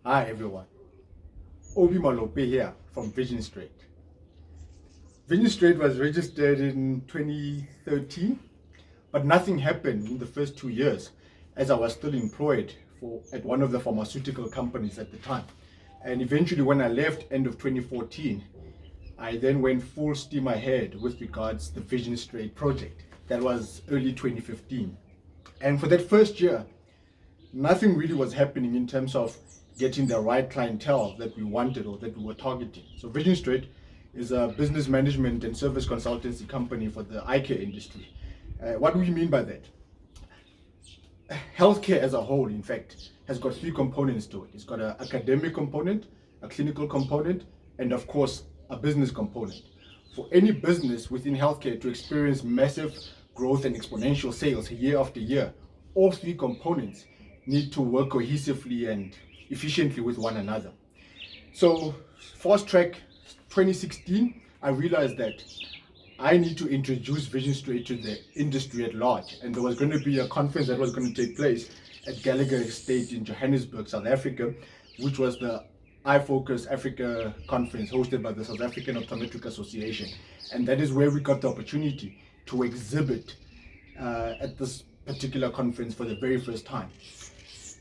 Hi everyone, Obi Malope here from Vision Straight. Vision Straight was registered in 2013, but nothing happened in the first 2 years as I was still employed at one of the pharmaceutical companies at the time. And eventually when I left end of 2014, I then went full steam ahead with regards to the Vision Straight project. That was early 2015. And for that first year, nothing really was happening in terms of getting the right clientele that we wanted or that we were targeting. So Vision Straight is a business management and service consultancy company for the eye care industry. What do we mean by that? Healthcare as a whole, in fact, has got 3 components to it. It's got an academic component, a clinical component, and of course, a business component. For any business within healthcare to experience massive growth and exponential sales year after year, all 3 components need to work cohesively and efficiently with one another. So fast track 2016, I realized that I need to introduce Vision Straight to the industry at large, and there was going to be a conference that was going to take place at Gallagher Estate in Johannesburg, South Africa, which was the iFocus Africa conference hosted by the South African Optometric Association. And that is where we got the opportunity to exhibit at this particular conference for the very first time.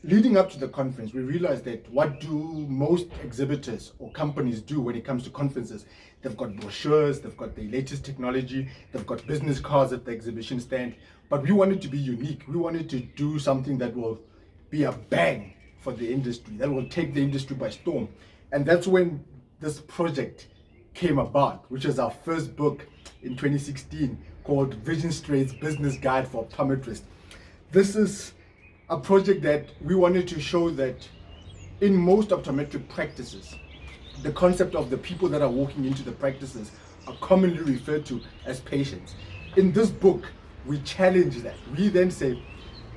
Leading up to the conference, we realized that what do most exhibitors or companies do when it comes to conferences? They've got brochures, they've got the latest technology, they've got business cards at the exhibition stand, but we wanted to be unique. We wanted to do something that will be a bang for the industry, that will take the industry by storm. And that's when this project came about, which is our first book in 2016 called Vision Straight's Business Guide for Optometrists. This is a project that we wanted to show that in most optometric practices, the concept of the people that are walking into the practices are commonly referred to as patients. In this book, we challenge that. We then say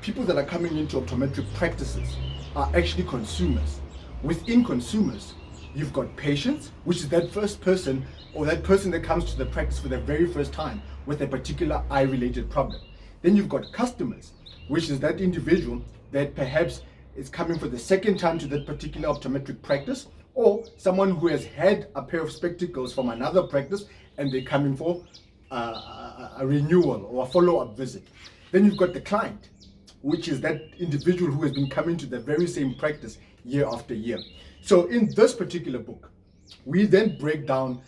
people that are coming into optometric practices are actually consumers. Within consumers, you've got patients, which is that first person or that person that comes to the practice for the very first time with a particular eye-related problem. Then you've got customers, which is that individual that perhaps is coming for the second time to that particular optometric practice, or someone who has had a pair of spectacles from another practice and they're coming for a renewal or a follow-up visit. Then you've got the client, which is that individual who has been coming to the very same practice year after year. So in this particular book, we then break down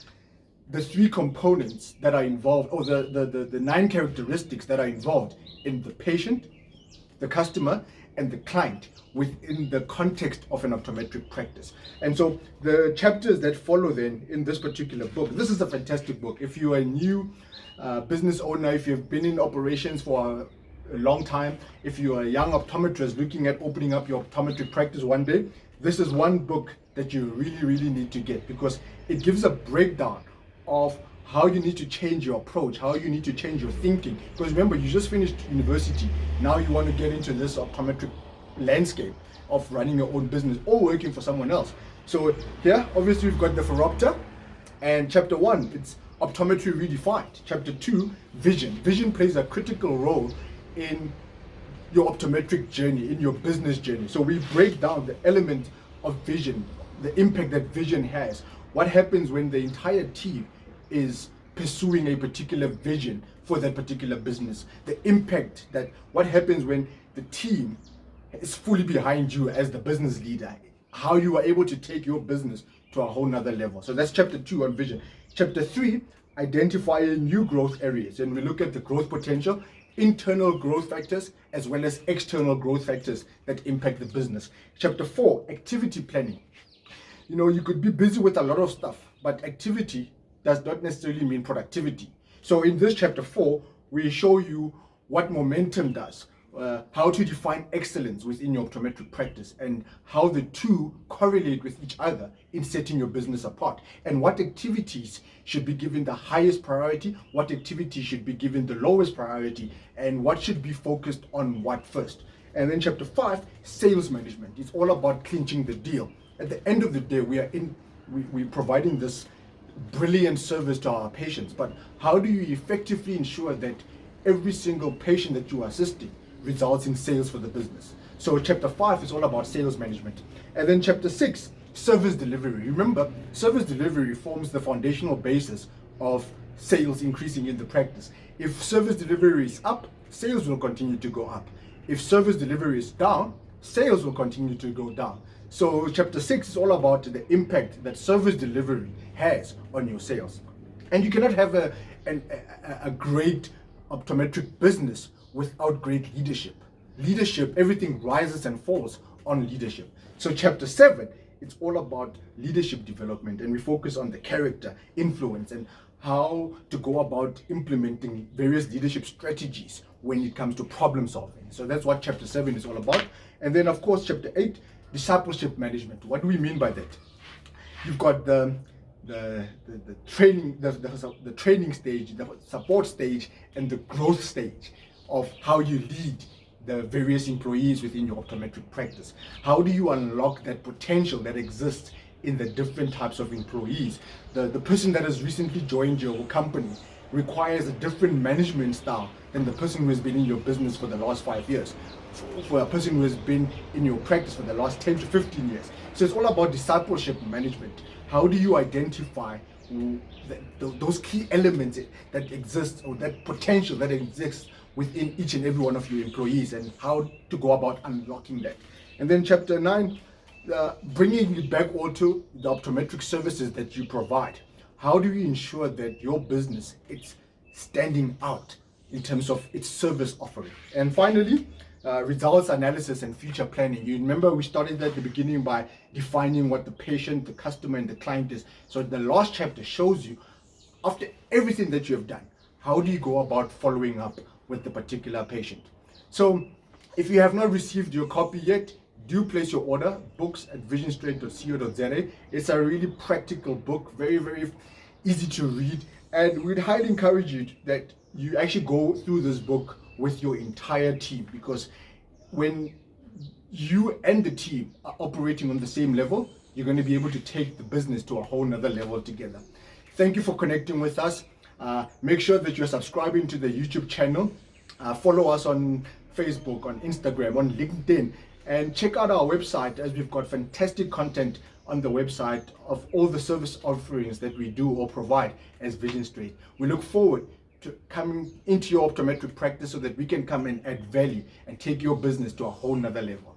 the 3 components that are involved, or the 9 characteristics that are involved in the patient, the customer, and the client within the context of an optometric practice. And so the chapters that follow then in this particular book, this is a fantastic book. If you are a new business owner, if you've been in operations for a long time, if you are a young optometrist looking at opening up your optometric practice one day, this is one book that you really need to get, because it gives a breakdown of how you need to change your approach, how you need to change your thinking. Because remember, you just finished university. Now you want to get into this optometric landscape of running your own business or working for someone else. So here, obviously, we've got the Phoropter, and chapter 1, it's Optometry Redefined. Chapter 2, Vision. Vision plays a critical role in your optometric journey, in your business journey. So we break down the element of vision, the impact that vision has. What happens when the entire team is pursuing a particular vision for that particular business? The impact that what happens when the team is fully behind you as the business leader, how you are able to take your business to a whole nother level. So that's chapter 2 on vision. Chapter 3, identifying new growth areas, and we look at the growth potential, internal growth factors as well as external growth factors that impact the business. Chapter 4, activity planning. You know, you could be busy with a lot of stuff, but activity does not necessarily mean productivity. So in this chapter 4, we show you what momentum does, how to define excellence within your optometric practice, and how the two correlate with each other in setting your business apart, and what activities should be given the highest priority, what activities should be given the lowest priority, and what should be focused on what first. And then chapter 5, sales management. It's all about clinching the deal. At the end of the day, we're providing this brilliant service to our patients, but how do you effectively ensure that every single patient that you are assisting results in sales for the business? So chapter 5 is all about sales management. And then chapter 6, service delivery. Remember, service delivery forms the foundational basis of sales increasing in the practice. If service delivery is up, sales will continue to go up. If service delivery is down, sales will continue to go down. So chapter 6 is all about the impact that service delivery has on your sales. And you cannot have a great optometric business without great leadership. Leadership, everything rises and falls on leadership. So chapter 7, it's all about leadership development, and we focus on the character, influence, and how to go about implementing various leadership strategies when it comes to problem solving. So that's what chapter 7 is all about. And then of course chapter 8, discipleship management. What do we mean by that? You've got the training, the training stage, the support stage, and the growth stage of how you lead the various employees within your optometric practice. How do you unlock that potential that exists in the different types of employees? The person that has recently joined your company requires a different management style than the person who has been in your business for the last 5 years, for a person who has been in your practice for the last 10 to 15 years. So it's all about discipleship management. How do you identify those key elements that exist, or that potential that exists within each and every one of your employees, and how to go about unlocking that? And then chapter 9, bringing it back all to the optometric services that you provide. How do you ensure that your business is standing out in terms of its service offering? And finally, results analysis and future planning. You remember we started at the beginning by defining what the patient, the customer, and the client is. So the last chapter shows you, after everything that you have done, how do you go about following up with the particular patient? So if you have not received your copy yet, do place your order. Books at visionstraight.co.za. It's a really practical book, very, very easy to read, and we'd highly encourage you that you actually go through this book with your entire team, because when you and the team are operating on the same level, you're going to be able to take the business to a whole nother level together. Thank you for connecting with us. Make sure that you're subscribing to the YouTube channel. Follow us on Facebook, on Instagram, on LinkedIn, and check out our website, as we've got fantastic content on the website of all the service offerings that we do or provide as Vision Straight. We look forward to coming into your optometric practice so that we can come and add value and take your business to a whole nother level.